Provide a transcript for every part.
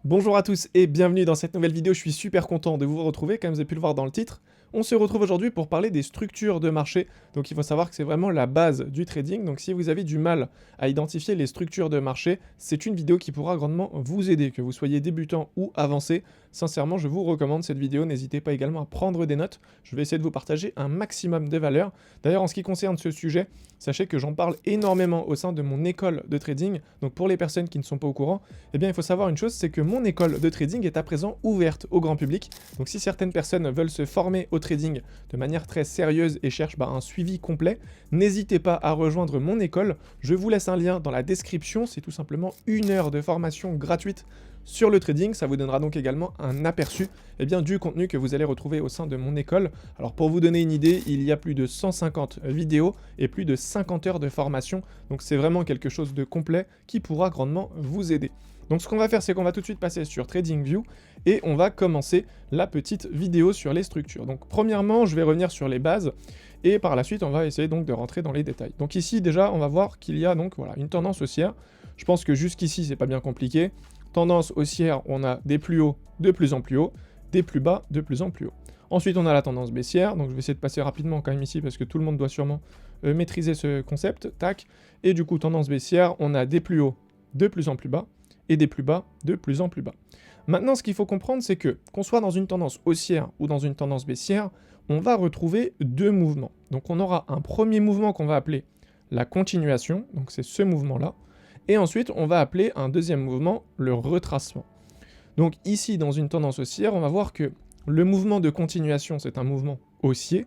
Bonjour à tous et bienvenue dans cette nouvelle vidéo, je suis super content de vous retrouver, comme vous avez pu le voir dans le titre. On se retrouve aujourd'hui pour parler des structures de marché, donc il faut savoir que c'est vraiment la base du trading, donc si vous avez du mal à identifier les structures de marché, c'est une vidéo qui pourra grandement vous aider, que vous soyez débutant ou avancé. Sincèrement, je vous recommande cette vidéo, n'hésitez pas également à prendre des notes, je vais essayer de vous partager un maximum de valeur. D'ailleurs, en ce qui concerne ce sujet, sachez que j'en parle énormément au sein de mon école de trading, donc pour les personnes qui ne sont pas au courant, eh bien il faut savoir une chose, c'est que mon école de trading est à présent ouverte au grand public. Donc si certaines personnes veulent se former au trading de manière très sérieuse et cherchent un suivi complet, n'hésitez pas à rejoindre mon école. Je vous laisse un lien dans la description, c'est tout simplement 1 heure de formation gratuite sur le trading. Ça vous donnera donc également un aperçu du contenu que vous allez retrouver au sein de mon école. Alors pour vous donner une idée, il y a plus de 150 vidéos et plus de 50 heures de formation. Donc c'est vraiment quelque chose de complet qui pourra grandement vous aider. Donc ce qu'on va faire, c'est qu'on va tout de suite passer sur TradingView et on va commencer la petite vidéo sur les structures. Donc premièrement, je vais revenir sur les bases et par la suite, on va essayer donc de rentrer dans les détails. Donc ici, déjà, on va voir qu'il y a donc voilà, une tendance haussière. Je pense que jusqu'ici, c'est pas bien compliqué. Tendance haussière, on a des plus hauts de plus en plus hauts, des plus bas de plus en plus hauts. Ensuite, on a la tendance baissière, donc je vais essayer de passer rapidement quand même ici parce que tout le monde doit sûrement maîtriser ce concept. Tac. Et du coup, tendance baissière, on a des plus hauts de plus en plus bas et des plus bas de plus en plus bas. Maintenant, ce qu'il faut comprendre, c'est que, qu'on soit dans une tendance haussière ou dans une tendance baissière, on va retrouver deux mouvements. Donc on aura un premier mouvement qu'on va appeler la continuation, donc c'est ce mouvement-là, et ensuite on va appeler un deuxième mouvement le retracement. Donc ici, dans une tendance haussière, on va voir que le mouvement de continuation, c'est un mouvement haussier,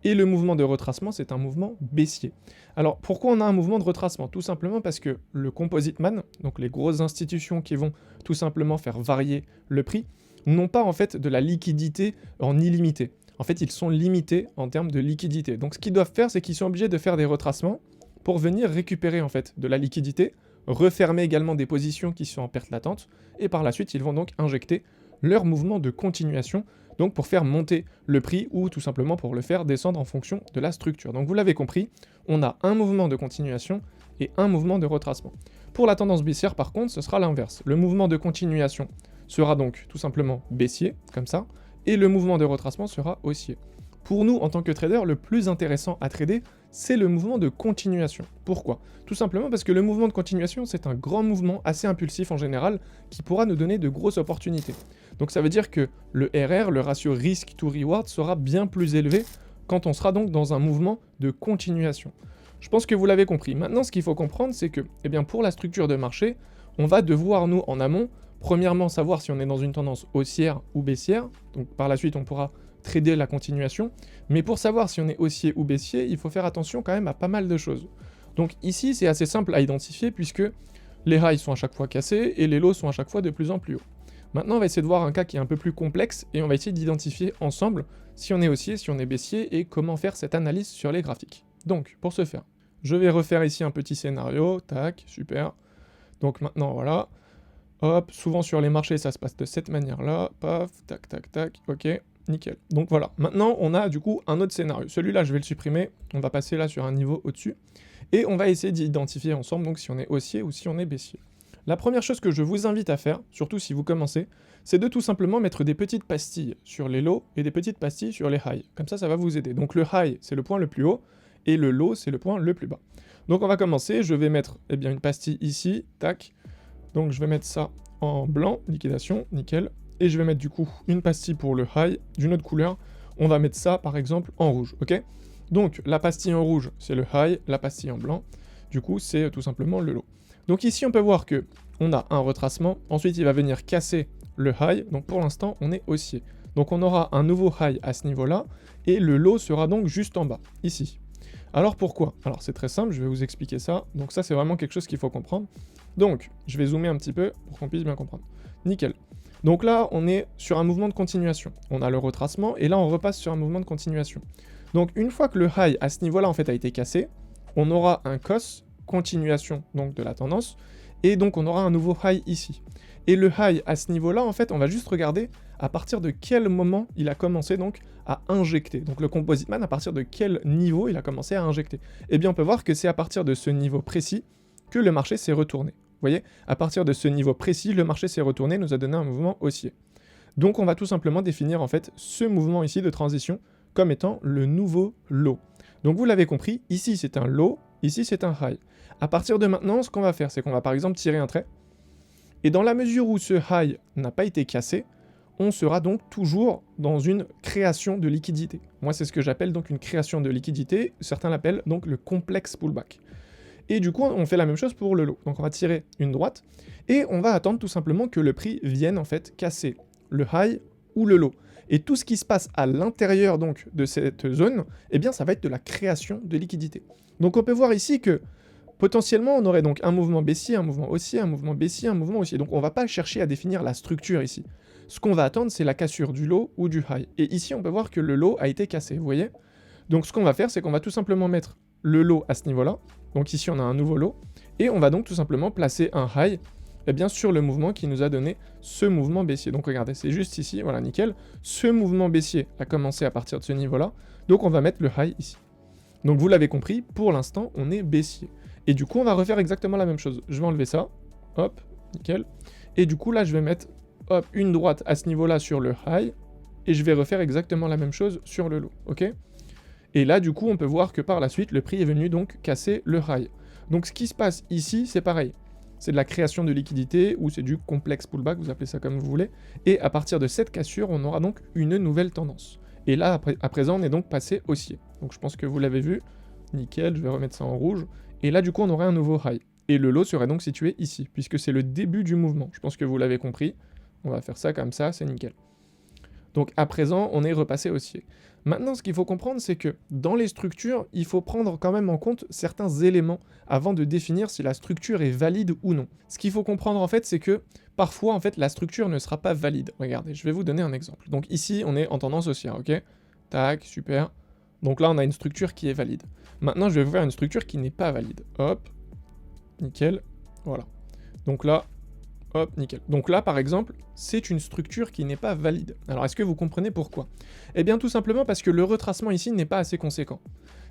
et le mouvement de retracement, c'est un mouvement baissier. Alors, pourquoi on a un mouvement de retracement? Tout simplement parce que le composite man, donc les grosses institutions qui vont tout simplement faire varier le prix, n'ont pas en fait de la liquidité en illimité. En fait, ils sont limités en termes de liquidité. Donc, ce qu'ils doivent faire, c'est qu'ils sont obligés de faire des retracements pour venir récupérer en fait de la liquidité, refermer également des positions qui sont en perte latente, et par la suite, ils vont donc injecter leur mouvement de continuation, donc pour faire monter le prix ou tout simplement pour le faire descendre en fonction de la structure. Donc vous l'avez compris, on a un mouvement de continuation et un mouvement de retracement. Pour la tendance baissière par contre, ce sera l'inverse. Le mouvement de continuation sera donc tout simplement baissier, comme ça, et le mouvement de retracement sera haussier. Pour nous, en tant que trader, le plus intéressant à trader, c'est le mouvement de continuation. Pourquoi? Tout simplement parce que le mouvement de continuation, c'est un grand mouvement assez impulsif en général, qui pourra nous donner de grosses opportunités. Donc ça veut dire que le RR, le ratio risk to reward, sera bien plus élevé quand on sera donc dans un mouvement de continuation. Je pense que vous l'avez compris. Maintenant, ce qu'il faut comprendre, c'est que pour la structure de marché, on va devoir, nous, en amont, premièrement, savoir si on est dans une tendance haussière ou baissière. Donc par la suite, on pourra trader la continuation. Mais pour savoir si on est haussier ou baissier, il faut faire attention quand même à pas mal de choses. Donc ici, c'est assez simple à identifier puisque les highs sont à chaque fois cassés et les lows sont à chaque fois de plus en plus hauts. Maintenant, on va essayer de voir un cas qui est un peu plus complexe et on va essayer d'identifier ensemble si on est haussier, si on est baissier et comment faire cette analyse sur les graphiques. Donc, pour ce faire, je vais refaire ici un petit scénario. Tac, super. Donc maintenant, voilà. Hop, souvent sur les marchés, ça se passe de cette manière-là. Paf, tac, tac, tac. Ok, nickel. Donc voilà. Maintenant, on a du coup un autre scénario. Celui-là, je vais le supprimer. On va passer là sur un niveau au-dessus. Et on va essayer d'identifier ensemble donc si on est haussier ou si on est baissier. La première chose que je vous invite à faire, surtout si vous commencez, c'est de tout simplement mettre des petites pastilles sur les lows et des petites pastilles sur les highs. Comme ça va vous aider. Donc le high, c'est le point le plus haut, et le low, c'est le point le plus bas. Donc on va commencer, je vais mettre une pastille ici, tac. Donc je vais mettre ça en blanc, liquidation, nickel. Et je vais mettre du coup une pastille pour le high d'une autre couleur. On va mettre ça par exemple en rouge, ok? Donc la pastille en rouge, c'est le high, la pastille en blanc, du coup c'est tout simplement le low. Donc ici on peut voir que on a un retracement, ensuite il va venir casser le high, donc pour l'instant on est haussier. Donc on aura un nouveau high à ce niveau-là, et le low sera donc juste en bas, ici. Alors pourquoi? Alors c'est très simple, je vais vous expliquer ça. Donc ça c'est vraiment quelque chose qu'il faut comprendre. Donc je vais zoomer un petit peu pour qu'on puisse bien comprendre. Nickel. Donc là on est sur un mouvement de continuation. On a le retracement et là on repasse sur un mouvement de continuation. Donc une fois que le high à ce niveau-là en fait a été cassé, on aura un cos, continuation donc de la tendance, et donc on aura un nouveau high ici. Et le high à ce niveau-là en fait on va juste regarder à partir de quel moment il a commencé donc à injecter. Donc le Composite Man, à partir de quel niveau il a commencé à injecter. Eh bien on peut voir que c'est à partir de ce niveau précis que le marché s'est retourné. Vous voyez, à partir de ce niveau précis, le marché s'est retourné, nous a donné un mouvement haussier. Donc on va tout simplement définir en fait ce mouvement ici de transition comme étant le nouveau low. Donc vous l'avez compris, ici c'est un low, ici c'est un high. À partir de maintenant, ce qu'on va faire, c'est qu'on va par exemple tirer un trait. Et dans la mesure où ce high n'a pas été cassé, on sera donc toujours dans une création de liquidité. Moi, c'est ce que j'appelle donc une création de liquidité. Certains l'appellent donc le complexe pullback. Et du coup, on fait la même chose pour le low. Donc on va tirer une droite et on va attendre tout simplement que le prix vienne en fait casser le high ou le low. Et tout ce qui se passe à l'intérieur donc de cette zone, eh bien ça va être de la création de liquidité. Donc on peut voir ici que potentiellement on aurait donc un mouvement baissier, un mouvement haussier, un mouvement baissier, un mouvement haussier. Donc on ne va pas chercher à définir la structure ici. Ce qu'on va attendre, c'est la cassure du low ou du high. Et ici on peut voir que le low a été cassé, vous voyez. Donc ce qu'on va faire, c'est qu'on va tout simplement mettre le low à ce niveau-là. Donc ici on a un nouveau low. Et on va donc tout simplement placer un high eh bien, sur le mouvement qui nous a donné ce mouvement baissier. Donc regardez, c'est juste ici, voilà, nickel. Ce mouvement baissier a commencé à partir de ce niveau-là. Donc on va mettre le high ici. Donc vous l'avez compris, pour l'instant, on est baissier. Et du coup, on va refaire exactement la même chose. Je vais enlever ça. Hop, nickel. Et du coup, là, je vais mettre hop, une droite à ce niveau-là sur le high. Et je vais refaire exactement la même chose sur le low. Ok ? Et là, du coup, on peut voir que par la suite, le prix est venu donc casser le high. Donc ce qui se passe ici, c'est pareil. C'est de la création de liquidité ou c'est du complexe pullback, vous appelez ça comme vous voulez. Et à partir de cette cassure, on aura donc une nouvelle tendance. Et là, à présent, on est donc passé haussier. Donc je pense que vous l'avez vu. Nickel, je vais remettre ça en rouge. Et là, du coup, on aurait un nouveau high. Et le low serait donc situé ici, puisque c'est le début du mouvement. Je pense que vous l'avez compris. On va faire ça comme ça, c'est nickel. Donc à présent, on est repassé haussier. Maintenant, ce qu'il faut comprendre, c'est que dans les structures, il faut prendre quand même en compte certains éléments avant de définir si la structure est valide ou non. Ce qu'il faut comprendre en fait, c'est que parfois, en fait, la structure ne sera pas valide. Regardez, je vais vous donner un exemple. Donc ici, on est en tendance haussière, ok? Tac, super. Donc là, on a une structure qui est valide. Maintenant, je vais vous faire une structure qui n'est pas valide. Hop, nickel, voilà. Donc là, hop, nickel. Donc là, par exemple, c'est une structure qui n'est pas valide. Alors, est-ce que vous comprenez pourquoi? Eh bien, tout simplement parce que le retracement ici n'est pas assez conséquent.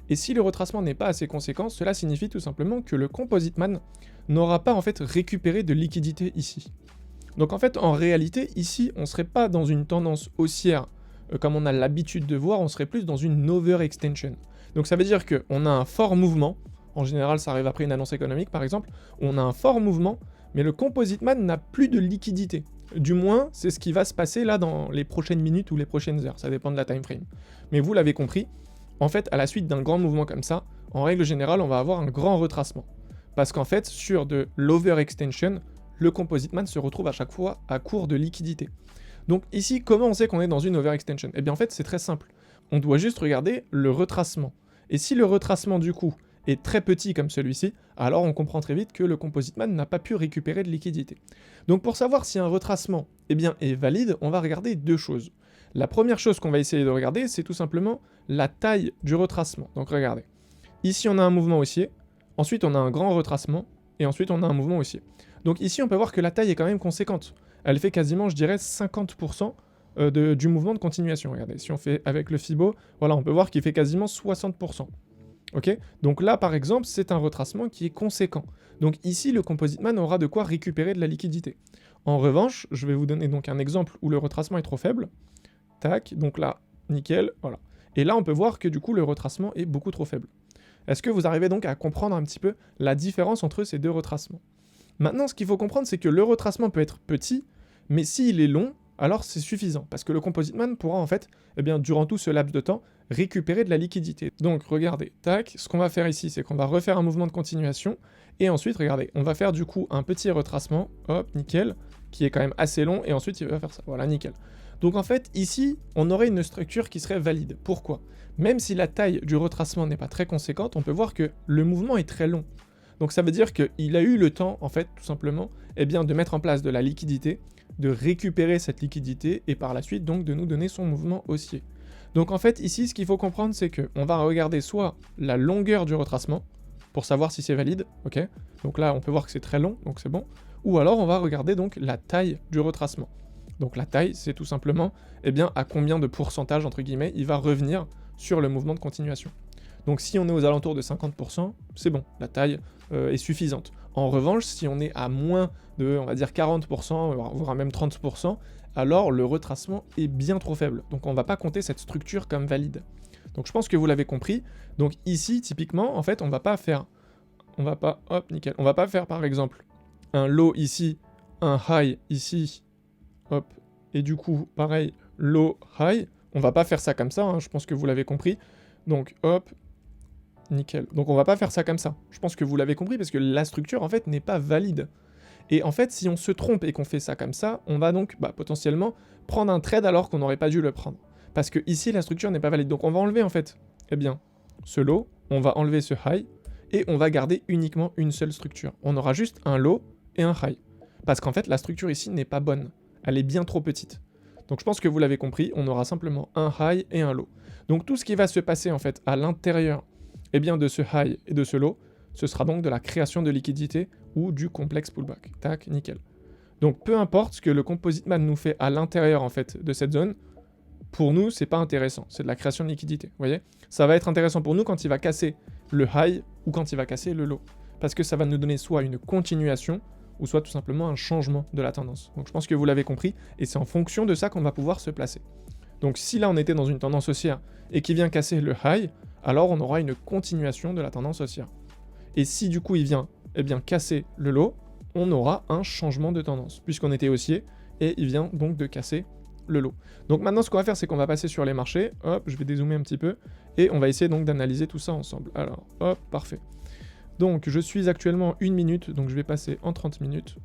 Et si le retracement n'est pas assez conséquent, cela signifie tout simplement que le Composite Man n'aura pas en fait récupéré de liquidité ici. Donc en fait, en réalité, ici, on ne serait pas dans une tendance haussière comme on a l'habitude de voir, on serait plus dans une overextension. Donc ça veut dire qu'on a un fort mouvement, en général ça arrive après une annonce économique par exemple, on a un fort mouvement, mais le Composite Man n'a plus de liquidité. Du moins, c'est ce qui va se passer là dans les prochaines minutes ou les prochaines heures, ça dépend de la time frame. Mais vous l'avez compris, en fait, à la suite d'un grand mouvement comme ça, en règle générale, on va avoir un grand retracement. Parce qu'en fait, sur de l'overextension, le Composite Man se retrouve à chaque fois à court de liquidité. Donc ici, comment on sait qu'on est dans une overextension? Eh bien en fait, c'est très simple. On doit juste regarder le retracement. Et si le retracement du coup est très petit comme celui-ci, alors on comprend très vite que le Composite Man n'a pas pu récupérer de liquidité. Donc pour savoir si un retracement est valide, on va regarder deux choses. La première chose qu'on va essayer de regarder, c'est tout simplement la taille du retracement. Donc regardez. Ici, on a un mouvement haussier, ensuite on a un grand retracement, et ensuite on a un mouvement haussier. Donc ici, on peut voir que la taille est quand même conséquente. Elle fait quasiment, je dirais, 50% du mouvement de continuation. Regardez, si on fait avec le Fibo, voilà, on peut voir qu'il fait quasiment 60%. Ok? Donc là, par exemple, c'est un retracement qui est conséquent. Donc ici, le Composite Man aura de quoi récupérer de la liquidité. En revanche, je vais vous donner donc un exemple où le retracement est trop faible. Tac, donc là, nickel, voilà. Et là, on peut voir que du coup, le retracement est beaucoup trop faible. Est-ce que vous arrivez donc à comprendre un petit peu la différence entre ces deux retracements? Maintenant, ce qu'il faut comprendre, c'est que le retracement peut être petit, mais s'il est long, alors c'est suffisant, parce que le Composite Man pourra en fait, durant tout ce laps de temps, récupérer de la liquidité. Donc regardez, tac, ce qu'on va faire ici, c'est qu'on va refaire un mouvement de continuation, et ensuite, regardez, on va faire du coup un petit retracement, hop, nickel, qui est quand même assez long, et ensuite il va faire ça, voilà, nickel. Donc en fait, ici, on aurait une structure qui serait valide. Pourquoi? Même si la taille du retracement n'est pas très conséquente, on peut voir que le mouvement est très long. Donc ça veut dire qu'il a eu le temps, en fait, tout simplement, de mettre en place de la liquidité, de récupérer cette liquidité, et par la suite, donc, de nous donner son mouvement haussier. Donc en fait, ici, ce qu'il faut comprendre, c'est qu'on va regarder soit la longueur du retracement, pour savoir si c'est valide, ok? Donc là, on peut voir que c'est très long, donc c'est bon. Ou alors, on va regarder donc la taille du retracement. Donc la taille, c'est tout simplement eh bien, à combien de pourcentage, entre guillemets, il va revenir sur le mouvement de continuation. Donc si on est aux alentours de 50%, c'est bon, la taille est suffisante. En revanche, si on est à moins de, on va dire 40%, voire même 30%, alors le retracement est bien trop faible. Donc on ne va pas compter cette structure comme valide. Donc je pense que vous l'avez compris. Donc ici, typiquement, en fait, on va pas faire par exemple un low ici, un high ici, hop, et du coup, pareil, low, high. On va pas faire ça comme ça, hein, je pense que vous l'avez compris. Donc hop, nickel. Donc on va pas faire ça comme ça. Je pense que vous l'avez compris parce que la structure en fait n'est pas valide. Et en fait, si on se trompe et qu'on fait ça comme ça, on va donc potentiellement prendre un trade alors qu'on n'aurait pas dû le prendre. Parce que ici, la structure n'est pas valide. Donc on va enlever en fait, eh bien, ce low, on va enlever ce high, et on va garder uniquement une seule structure. On aura juste un low et un high. Parce qu'en fait, la structure ici n'est pas bonne. Elle est bien trop petite. Donc je pense que vous l'avez compris, on aura simplement un high et un low. Donc tout ce qui va se passer en fait à l'intérieur eh bien, de ce high et de ce low, ce sera donc de la création de liquidité ou du complexe pullback. Tac, nickel. Donc peu importe ce que le composite man nous fait à l'intérieur en fait de cette zone, pour nous, c'est pas intéressant, c'est de la création de liquidité, vous voyez? Ça va être intéressant pour nous quand il va casser le high ou quand il va casser le low. Parce que ça va nous donner soit une continuation, ou soit tout simplement un changement de la tendance. Donc je pense que vous l'avez compris, et c'est en fonction de ça qu'on va pouvoir se placer. Donc si là on était dans une tendance haussière et qu'il vient casser le high, alors on aura une continuation de la tendance haussière. Et si du coup il vient casser le low, on aura un changement de tendance, puisqu'on était haussier, et il vient donc de casser le low. Donc maintenant ce qu'on va faire, c'est qu'on va passer sur les marchés, hop, je vais dézoomer un petit peu, et on va essayer donc d'analyser tout ça ensemble. Alors, hop, parfait. Donc je suis actuellement 1 minute, donc je vais passer en 30 minutes.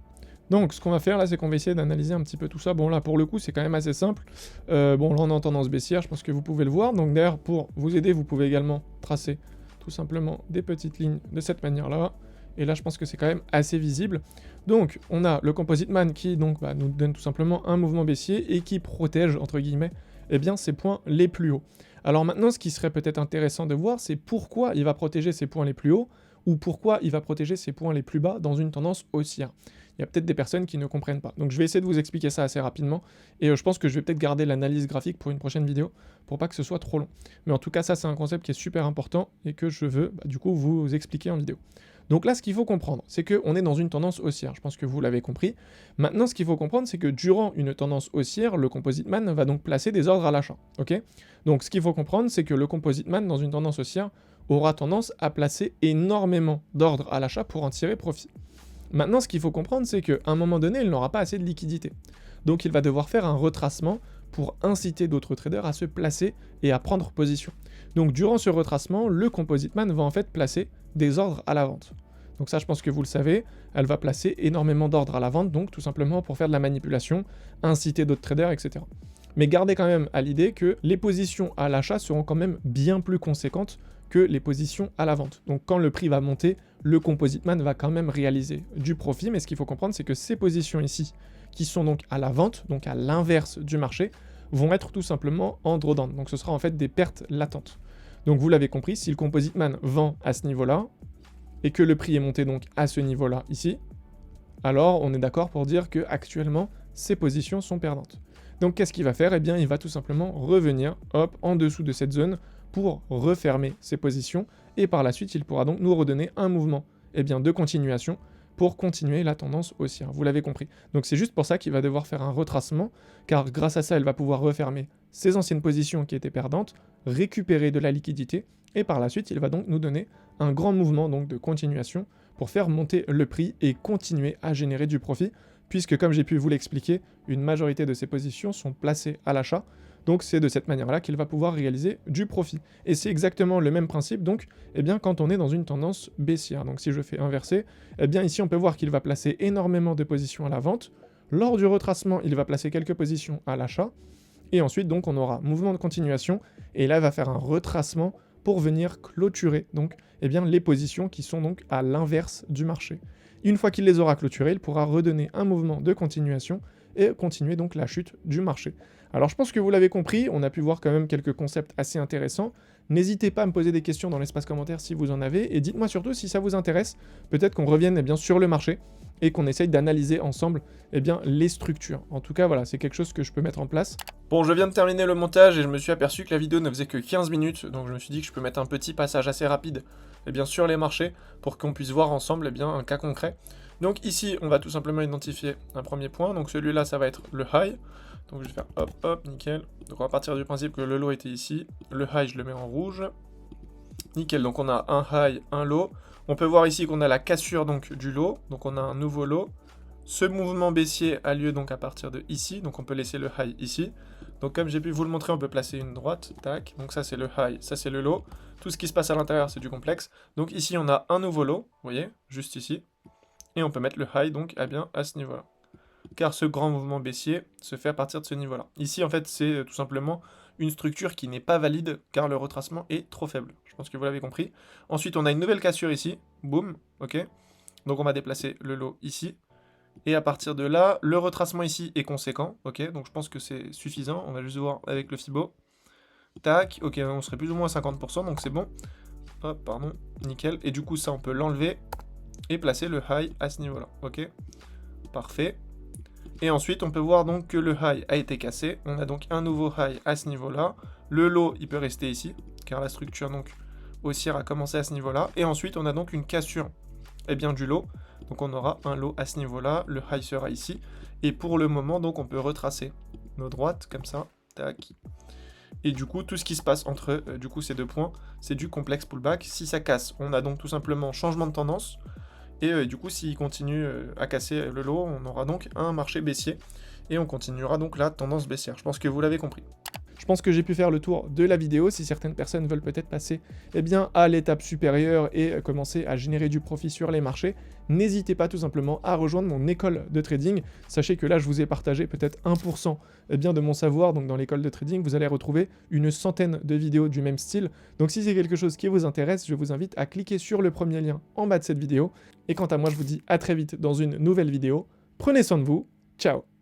Donc ce qu'on va faire là, c'est qu'on va essayer d'analyser un petit peu tout ça. Bon là, pour le coup, c'est quand même assez simple. Bon là, on est en tendance baissière, je pense que vous pouvez le voir. Donc d'ailleurs, pour vous aider, vous pouvez également tracer tout simplement des petites lignes de cette manière-là. Et là, je pense que c'est quand même assez visible. Donc, on a le Composite Man qui donc, nous donne tout simplement un mouvement baissier et qui protège, entre guillemets, eh bien, ces points les plus hauts. Alors maintenant, ce qui serait peut-être intéressant de voir, c'est pourquoi il va protéger ces points les plus hauts ou pourquoi il va protéger ces points les plus bas dans une tendance haussière. Il y a peut-être des personnes qui ne comprennent pas. Donc je vais essayer de vous expliquer ça assez rapidement, et je pense que je vais peut-être garder l'analyse graphique pour une prochaine vidéo, pour pas que ce soit trop long. Mais en tout cas, ça c'est un concept qui est super important, et que je veux du coup vous expliquer en vidéo. Donc là, ce qu'il faut comprendre, c'est qu'on est dans une tendance haussière, je pense que vous l'avez compris. Maintenant, ce qu'il faut comprendre, c'est que durant une tendance haussière, le Composite Man va donc placer des ordres à l'achat, ok? Donc ce qu'il faut comprendre, c'est que le Composite Man, dans une tendance haussière, aura tendance à placer énormément d'ordres à l'achat pour en tirer profit. Maintenant, ce qu'il faut comprendre, c'est qu'à un moment donné, il n'aura pas assez de liquidité. Donc il va devoir faire un retracement pour inciter d'autres traders à se placer et à prendre position. Donc durant ce retracement, le Composite Man va en fait placer des ordres à la vente. Donc ça, je pense que vous le savez, elle va placer énormément d'ordres à la vente, donc tout simplement pour faire de la manipulation, inciter d'autres traders, etc. Mais gardez quand même à l'idée que les positions à l'achat seront quand même bien plus conséquentes que les positions à la vente. Donc quand le prix va monter, le Composite Man va quand même réaliser du profit, mais ce qu'il faut comprendre, c'est que ces positions ici, qui sont donc à la vente, donc à l'inverse du marché, vont être tout simplement en drawdown. Donc ce sera en fait des pertes latentes. Donc vous l'avez compris, si le Composite Man vend à ce niveau-là, et que le prix est monté donc à ce niveau-là ici, alors on est d'accord pour dire que actuellement ces positions sont perdantes. Donc qu'est-ce qu'il va faire? Eh bien il va tout simplement revenir hop en dessous de cette zone pour refermer ses positions, et par la suite il pourra donc nous redonner un mouvement de continuation pour continuer la tendance haussière, vous l'avez compris. Donc c'est juste pour ça qu'il va devoir faire un retracement, car grâce à ça il va pouvoir refermer ses anciennes positions qui étaient perdantes, récupérer de la liquidité, et par la suite il va donc nous donner un grand mouvement donc de continuation pour faire monter le prix et continuer à générer du profit, puisque comme j'ai pu vous l'expliquer, une majorité de ces positions sont placées à l'achat, donc c'est de cette manière-là qu'il va pouvoir réaliser du profit. Et c'est exactement le même principe donc quand on est dans une tendance baissière. Donc si je fais inverser, ici on peut voir qu'il va placer énormément de positions à la vente, lors du retracement il va placer quelques positions à l'achat, et ensuite donc on aura mouvement de continuation, et là il va faire un retracement pour venir clôturer donc les positions qui sont donc à l'inverse du marché. Une fois qu'il les aura clôturées, il pourra redonner un mouvement de continuation et continuer donc la chute du marché. Alors je pense que vous l'avez compris, on a pu voir quand même quelques concepts assez intéressants, N'hésitez pas à me poser des questions dans l'espace commentaire si vous en avez, et dites-moi surtout si ça vous intéresse, peut-être qu'on revienne bien sur le marché, et qu'on essaye d'analyser ensemble bien, les structures. En tout cas, voilà, c'est quelque chose que je peux mettre en place. Bon, je viens de terminer le montage et je me suis aperçu que la vidéo ne faisait que 15 minutes, donc je me suis dit que je peux mettre un petit passage assez rapide sur les marchés pour qu'on puisse voir ensemble un cas concret. Donc ici, on va tout simplement identifier un premier point, donc celui-là, ça va être le high. Donc je vais faire hop, hop, nickel. Donc on va partir du principe que le low était ici. Le high, je le mets en rouge. Nickel, donc on a un high, un low. On peut voir ici qu'on a la cassure donc du low, donc on a un nouveau low. Ce mouvement baissier a lieu donc à partir de ici, donc on peut laisser le high ici. Donc comme j'ai pu vous le montrer, on peut placer une droite, tac. Donc ça c'est le high, ça c'est le low. Tout ce qui se passe à l'intérieur c'est du complexe. Donc ici on a un nouveau low, vous voyez, juste ici. Et on peut mettre le high donc à ce niveau-là. Car ce grand mouvement baissier se fait à partir de ce niveau-là. Ici en fait c'est tout simplement une structure qui n'est pas valide car le retracement est trop faible. Je pense que vous l'avez compris. Ensuite, on a une nouvelle cassure ici. Boum, ok. Donc on va déplacer le low ici. Et à partir de là, le retracement ici est conséquent, ok. Donc je pense que c'est suffisant. On va juste voir avec le Fibo. Tac, ok, on serait plus ou moins à 50%, donc c'est bon. Hop, pardon, nickel. Et du coup, ça, on peut l'enlever et placer le high à ce niveau-là, ok. Parfait. Et ensuite, on peut voir donc que le high a été cassé. On a donc un nouveau high à ce niveau-là. Le low, il peut rester ici, car la structure donc haussière a commencé à ce niveau-là. Et ensuite, on a donc une cassure du low. Donc on aura un low à ce niveau-là. Le high sera ici. Et pour le moment, donc on peut retracer nos droites comme ça. Tac. Et du coup, tout ce qui se passe entre ces deux points, c'est du complexe pullback. Si ça casse, on a donc tout simplement changement de tendance. Et du coup, s'il continue à casser le lot, on aura donc un marché baissier. Et on continuera donc la tendance baissière. Je pense que vous l'avez compris. Je pense que j'ai pu faire le tour de la vidéo. Si certaines personnes veulent peut-être passer à l'étape supérieure et commencer à générer du profit sur les marchés, n'hésitez pas tout simplement à rejoindre mon école de trading. Sachez que là, je vous ai partagé peut-être 1% de mon savoir. Donc dans l'école de trading, vous allez retrouver une centaine de vidéos du même style. Donc si c'est quelque chose qui vous intéresse, je vous invite à cliquer sur le premier lien en bas de cette vidéo. Et quant à moi, je vous dis à très vite dans une nouvelle vidéo. Prenez soin de vous. Ciao!